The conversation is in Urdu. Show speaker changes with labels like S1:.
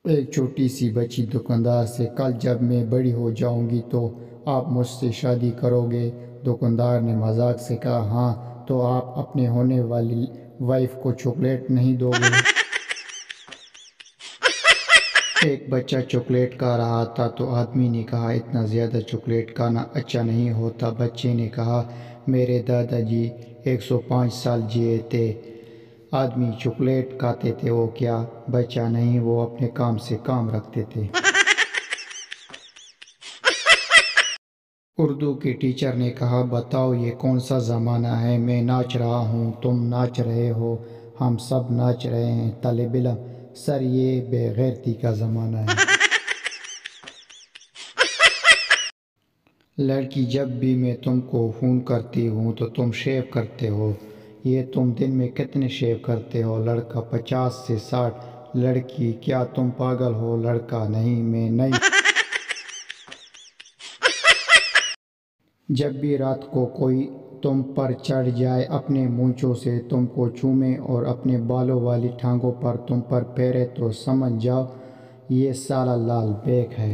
S1: ایک چھوٹی سی بچی دکاندار سے، کل جب میں بڑی ہو جاؤں گی تو آپ مجھ سے شادی کرو گے؟ دکاندار نے مذاق سے کہا، ہاں، تو آپ اپنے ہونے والی وائف کو چاکلیٹ نہیں دو گے؟ ایک بچہ چاکلیٹ کھا رہا تھا تو آدمی نے کہا، اتنا زیادہ چاکلیٹ کھانا اچھا نہیں ہوتا۔ بچے نے کہا، میرے دادا جی 105 سال جیے تھے، آدمی چاکلیٹ کھاتے تھے، وہ کیا بچہ نہیں، وہ اپنے کام سے کام رکھتے تھے۔ اردو کے ٹیچر نے کہا، بتاؤ یہ کون سا زمانہ ہے؟ میں ناچ رہا ہوں، تم ناچ رہے ہو، ہم سب ناچ رہے ہیں۔ طالب علم، سر یہ بے غیرتی کا زمانہ ہے۔ لڑکی، جب بھی میں تم کو فون کرتی ہوں تو تم شیو کرتے ہو، یہ تم دن میں کتنے شیو کرتے ہو؟ لڑکا، 50 سے 60۔ لڑکی، کیا تم پاگل ہو؟ لڑکا، نہیں، میں نہیں۔ جب بھی رات کو کوئی تم پر چڑھ جائے، اپنے مونچھوں سے تم کو چومے اور اپنے بالوں والی ٹانگوں پر تم پر پھیرے تو سمجھ جاؤ یہ سالہ لال بیگ ہے۔